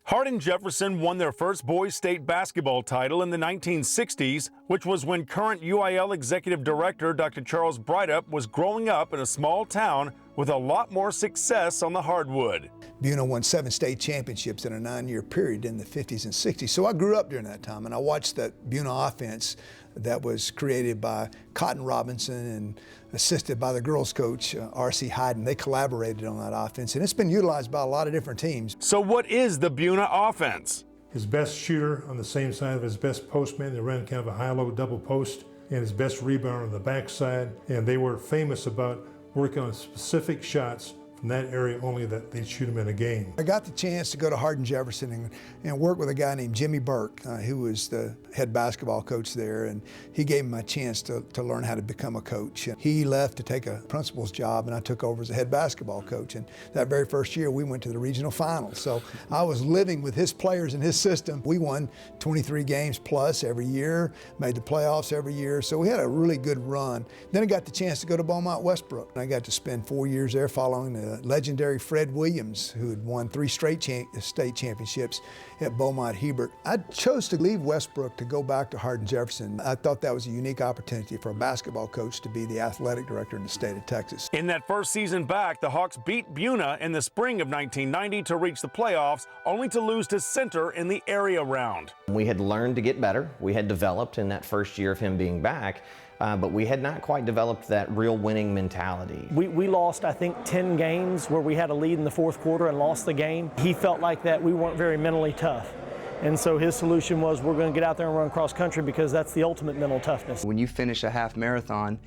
Hardin-Jefferson won their first boys state basketball title in the 1960s, which was when current UIL Executive Director Dr. Breithaupt was growing up in a small town with a lot more success on the hardwood. Buna won 7 state championships in a 9-year period in the 50s and 60s. So I grew up during that time, and I watched that Buna offense that was created by Cotton Robinson and assisted by the girls coach, R.C. Hardin. They collaborated on that offense, and it's been utilized by a lot of different teams. So what is the Buna offense? His best shooter on the same side of his best postman. They ran kind of a high-low double post, and his best rebounder on the backside. And they were famous about working on specific shots from that area only that they'd shoot them in a game. I got the chance to go to Hardin-Jefferson and work with a guy named Jamey who was the head basketball coach there, and he gave me my chance to learn how to become a coach. And he left to take a principal's job, and I took over as a head basketball coach. And that very first year, we went to the regional finals. So I was living with his players and his system. We won 23 games plus every year, made the playoffs every year, so we had a really good run. Then I got the chance to go to Beaumont Westbrook, and I got to spend 4 years there following the legendary Fred Williams, who had won 3 straight state championships at Beaumont Hebert. I chose to leave Westbrook to go back to Hardin-Jefferson. I thought that was a unique opportunity for a basketball coach to be the athletic director in the state of Texas. In that first season back, the Hawks beat Buna in the spring of 1990 to reach the playoffs, only to lose to Center in the area round. We had learned to get better. We had developed in that first year of him being back. But we had not quite developed that real winning mentality. We lost, I think, 10 games where we had a lead in the fourth quarter and lost the game. He felt like that we weren't very mentally tough. And so his solution was, we're going to get out there and run cross country because that's the ultimate mental toughness. When you finish a half marathon,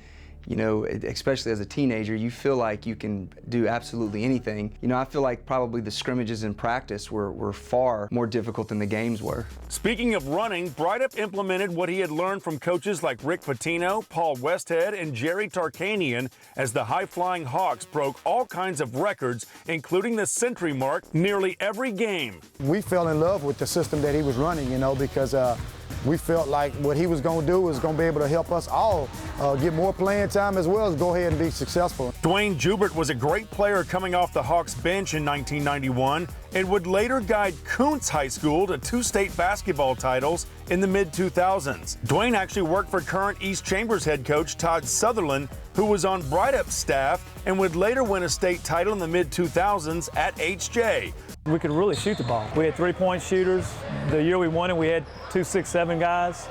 you know, especially as a teenager, you feel like you can do absolutely anything. You know, I feel like probably the scrimmages in practice were far more difficult than the games were. Speaking of running, Breithaupt implemented what he had learned from coaches like Rick Pitino, Westhead and Jerry Tarkanian as the high-flying Hawks broke all kinds of records, including the century mark nearly every game. We fell in love with the system that he was running, you know, because we felt like what he was going to do was going to be able to help us all get more playing time as well as go ahead and be successful. Dwayne Jubert was a great player coming off the Hawks bench in 1991 and would later guide Kuntz High School to 2 state basketball titles in the mid-2000s. Dwayne actually worked for current East Chambers head coach Todd Sutherland, who was on Breithaupt's staff and would later win a state title in the mid-2000s at HJ. We could really shoot the ball. We had 3-point shooters. The year we won it, we had 2 6'7" guys.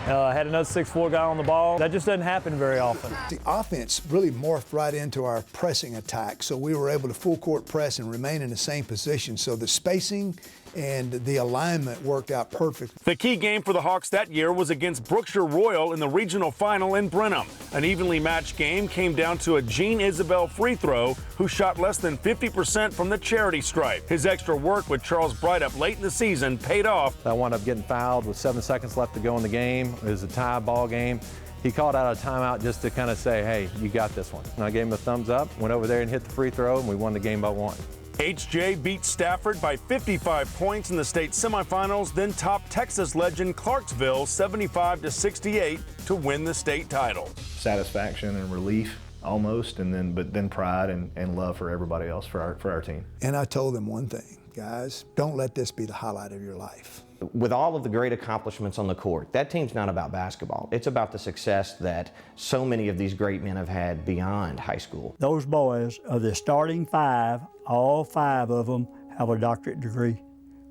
Had another 6'4" guy on the ball. That just doesn't happen very often. The offense really morphed right into our pressing attack, so we were able to full court press and remain in the same position. So the spacing and the alignment worked out perfect. The key game for the Hawks that year was against Brookshire Royal in the regional final in Brenham. An evenly matched game came down to a Jean Isabel free throw, who shot less than 50% from the charity stripe. His extra work with Charles Breithaupt late in the season paid off. I wound up getting fouled with 7 seconds left to go in the game. It was a tie ball game. He called out a timeout just to kind of say, hey, you got this one. And I gave him a thumbs up, went over there and hit the free throw, and we won the game by 1. HJ beat Stafford by 55 points in the state semifinals, then topped Texas legend Clarksville 75-68 to win the state title. Satisfaction and relief almost, but then pride and love for everybody else, for our team. And I told them one thing, guys, don't let this be the highlight of your life. With all of the great accomplishments on the court, that team's not about basketball. It's about the success that so many of these great men have had beyond high school. Those boys, of the starting 5, all 5 of them have a doctorate degree.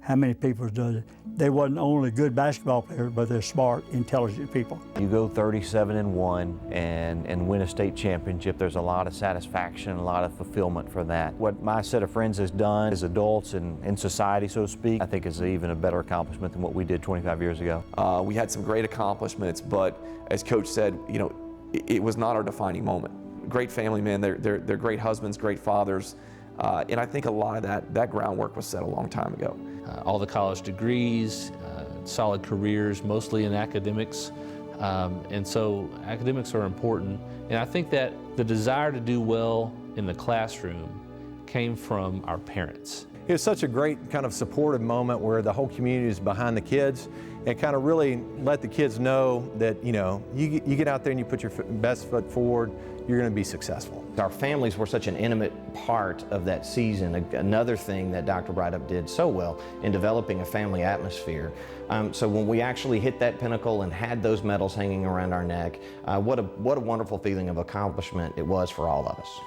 How many people does it? They wasn't only good basketball players, but they're smart, intelligent people. You go 37-1 and win a state championship. There's a lot of satisfaction, a lot of fulfillment for that. What my set of friends has done as adults and in society, so to speak, I think is even a better accomplishment than what we did 25 years ago. We had some great accomplishments, but as Coach said, you know, it was not our defining moment. Great family men, they're great husbands, great fathers, and I think a lot of that groundwork was set a long time ago. All the college degrees, solid careers, mostly in academics. And so academics are important. And I think that the desire to do well in the classroom came from our parents. it was such a great kind of supportive moment where the whole community is behind the kids and kind of really let the kids know that, you know, you get out there and you put your best foot forward, you're going to be successful. Our families were such an intimate part of that season. Another thing that Dr. Breithaupt did so well in developing a family atmosphere. So when we actually hit that pinnacle and had those medals hanging around our neck, what a wonderful feeling of accomplishment it was for all of us.